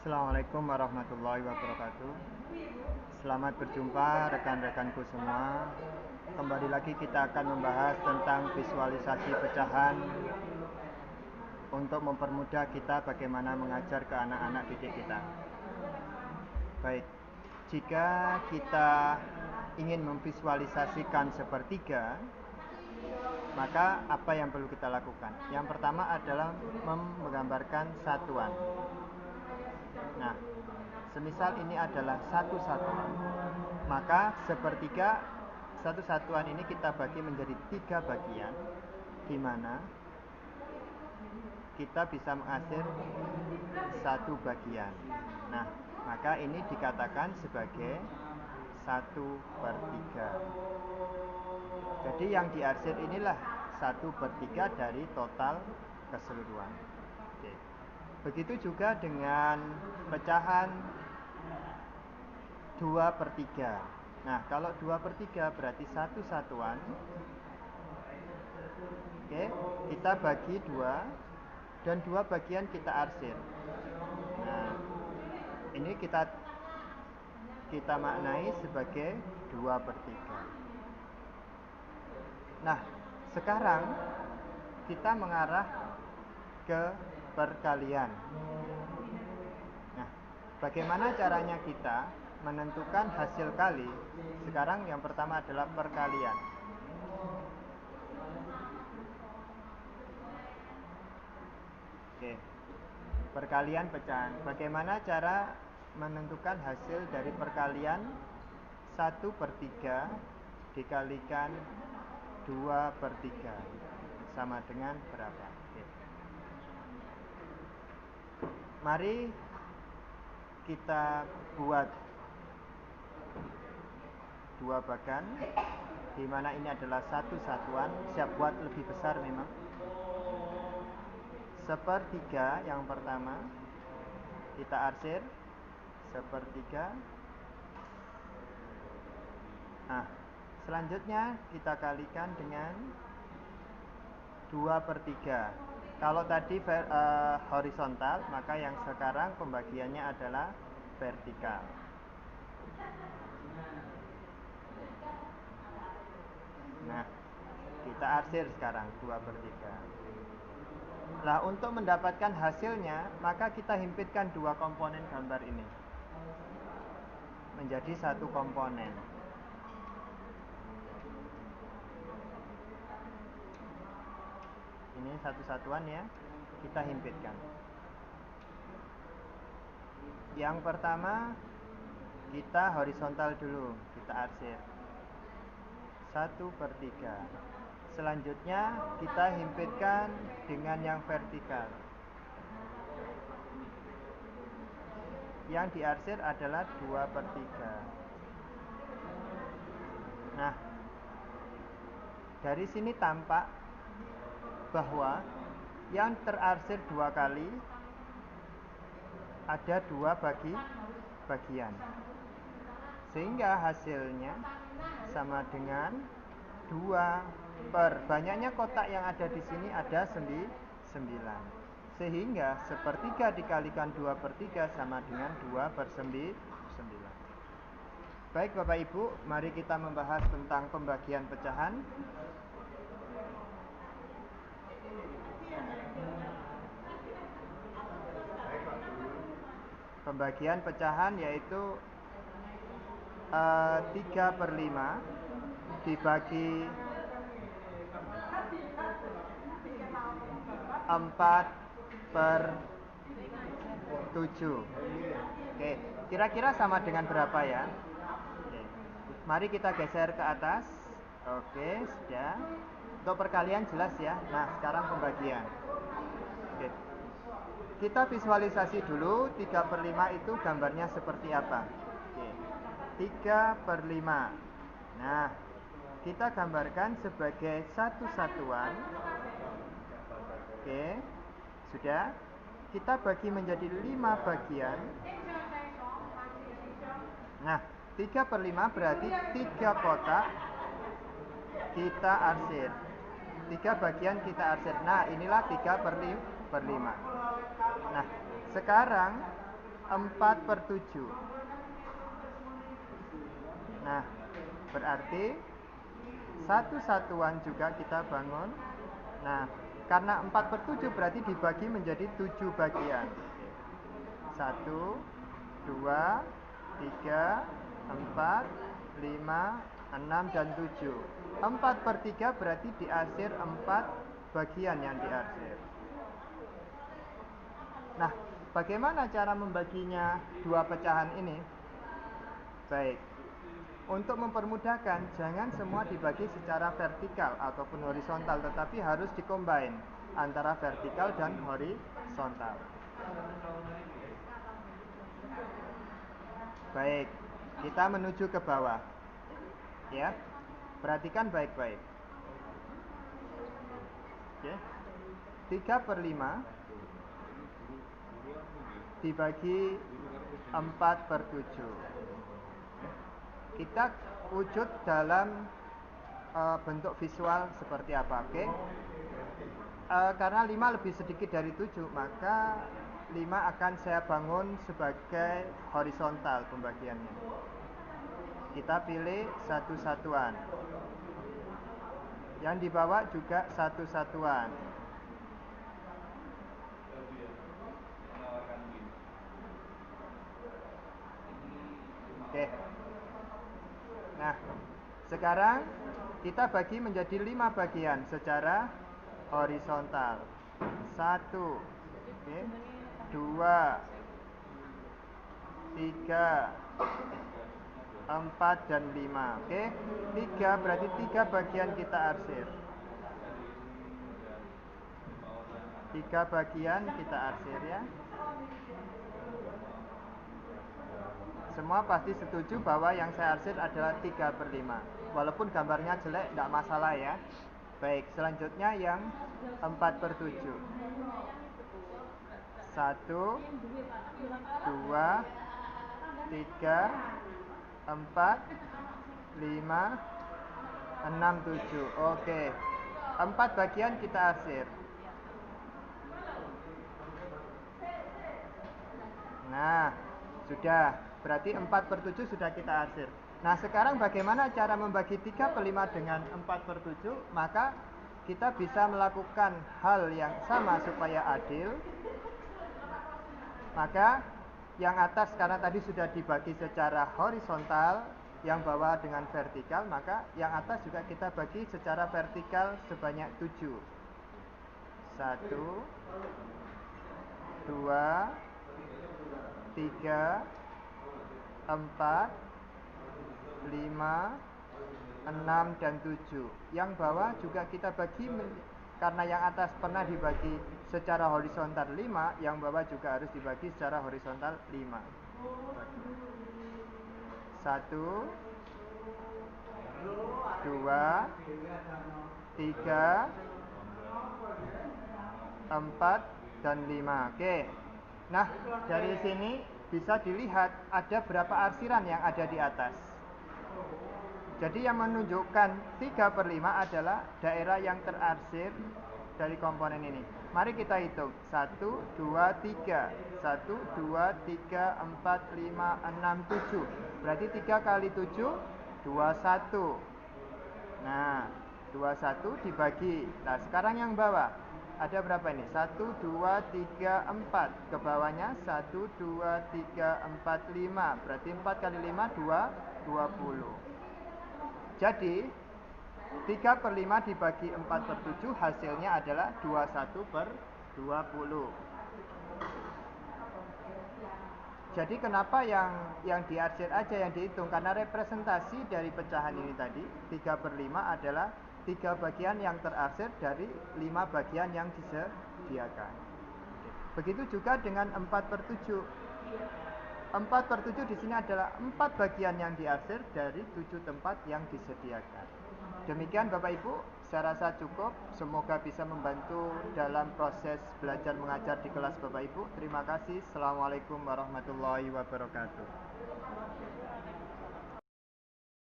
Assalamualaikum warahmatullahi wabarakatuh. Selamat berjumpa rekan-rekanku semua. Kembali lagi kita akan membahas tentang visualisasi pecahan untuk mempermudah kita bagaimana mengajar ke anak-anak didik kita. Baik, jika kita ingin memvisualisasikan sepertiga, maka apa yang perlu kita lakukan? Yang pertama adalah menggambarkan satuan. Nah, semisal ini adalah satu satuan, maka sepertiga satu satuan ini kita bagi menjadi 3 bagian, di mana kita bisa mengasir satu bagian. Nah, maka ini dikatakan sebagai 1/3. Jadi yang diarsir inilah 1/3 dari total keseluruhan. Oke. Begitu juga dengan pecahan 2/3. Nah, kalau 2/3 berarti satu satuan. Oke, kita bagi 2 dan 2 bagian kita arsir. Nah, ini kita maknai sebagai 2/3. Nah, sekarang kita mengarah ke perkalian. Nah, bagaimana caranya kita menentukan hasil kali? Sekarang yang pertama adalah perkalian. Oke. Perkalian pecahan. Bagaimana cara menentukan hasil dari perkalian 1/3 dikalikan 2/3 sama dengan berapa? Oke. Mari kita buat 2 bagan, di mana ini adalah satu satuan. Siap buat lebih besar memang. 1/3 yang pertama kita arsir 1/3. Nah, selanjutnya kita kalikan dengan 2/3. Kalau tadi horizontal, maka yang sekarang pembagiannya adalah vertikal. Nah, kita arsir sekarang 2/3. Nah, untuk mendapatkan hasilnya, maka kita himpitkan 2 komponen gambar ini menjadi satu komponen. Ini satu satuan ya, kita himpitkan. Yang pertama kita horizontal dulu, kita arsir 1/3. Selanjutnya kita himpitkan dengan yang vertikal. Yang diarsir adalah 2/3. Nah, dari sini tampak bahwa yang terarsir 2 kali ada 2 bagian, sehingga hasilnya sama dengan 2 per banyaknya kotak yang ada di sini ada 9, sehingga 1/3 dikalikan 2/3 sama dengan 2/9. Baik Bapak Ibu, mari kita membahas tentang pembagian pecahan. Pembagian pecahan yaitu 3/5 dibagi 4/7. Oke, kira-kira sama dengan berapa ya? Oke. Mari kita geser ke atas. Oke, sudah. Untuk perkalian jelas ya. Nah, sekarang pembagian. Oke. Kita visualisasi dulu 3/5 itu gambarnya seperti apa. Oke. 3/5. Nah, kita gambarkan sebagai satu satuan. Oke, sudah. Kita bagi menjadi 5 bagian. Nah, 3/5 berarti 3 kotak kita arsir. 3 bagian kita arsir. Nah, inilah 3/5. Nah, sekarang 4/7. Nah, berarti satu satuan juga kita bangun. Nah, karena 4/7 berarti dibagi menjadi 7 bagian. 1, 2, 3, 4, 5, 6, dan 7. 4/3 berarti diarsir 4 bagian yang diarsir. Nah, bagaimana cara membaginya dua pecahan ini? Baik, untuk mempermudahkan, jangan semua dibagi secara vertikal ataupun horizontal, tetapi harus dikombin antara vertikal dan horizontal. Baik, kita menuju ke bawah. Ya, perhatikan baik-baik. Oke, 3/5 dibagi 4/7. Kita wujud dalam bentuk visual seperti apa, oke? Karena 5 lebih sedikit dari 7, maka 5 akan saya bangun sebagai horizontal pembagiannya. Kita pilih satu satuan. Yang di bawah juga satu satuan. Oke. Nah, sekarang kita bagi menjadi 5 bagian secara horizontal. 1, oke, 2, 3, 4, dan 5. Oke, 3 berarti 3 bagian kita arsir. 3 bagian kita arsir ya. Semua pasti setuju bahwa yang saya arsir adalah 3/5. Walaupun gambarnya jelek, tidak masalah ya. Baik, selanjutnya yang 4/7. 1, 2, 3, 4, 5, 6, 7. Oke, 4 bagian kita arsir. Nah, sudah. Berarti 4/7 sudah kita arsir. Nah, sekarang bagaimana cara membagi 3/5 dengan 4/7? Maka kita bisa melakukan hal yang sama supaya adil. Maka yang atas karena tadi sudah dibagi secara horizontal, yang bawah dengan vertikal, maka yang atas juga kita bagi secara vertikal sebanyak 7. 1, 2, 3, 4, 5, 6, dan 7. Yang bawah juga kita bagi karena yang atas pernah dibagi secara horizontal 5, yang bawah juga harus dibagi secara horizontal 5. 1, 2, 3, 4, dan 5. Oke. Nah, dari sini bisa dilihat ada berapa arsiran yang ada di atas. Jadi yang menunjukkan 3/5 adalah daerah yang terarsir dari komponen ini. Mari kita hitung. 1, 2, 3. 1, 2, 3, 4, 5, 6, 7. Berarti 3 kali 7, 21. Nah, 21 dibagi. Nah, sekarang yang bawah. Ada berapa ini? 1, 2, 3, 4. Ke bawahnya 1, 2, 3, 4, 5. Berarti 4 kali 5, 20. Jadi 3/5 dibagi 4/7 hasilnya adalah 21/20. Jadi kenapa yang diarsir aja yang dihitung? Karena representasi dari pecahan ini tadi 3/5 adalah 3 bagian yang terarsir dari 5 bagian yang disediakan. Begitu juga dengan 4/7. 4/7 di sini adalah 4 bagian yang diarsir dari 7 tempat yang disediakan. Demikian Bapak Ibu, saya rasa cukup. Semoga bisa membantu dalam proses belajar mengajar di kelas Bapak Ibu. Terima kasih. Assalamualaikum warahmatullahi wabarakatuh.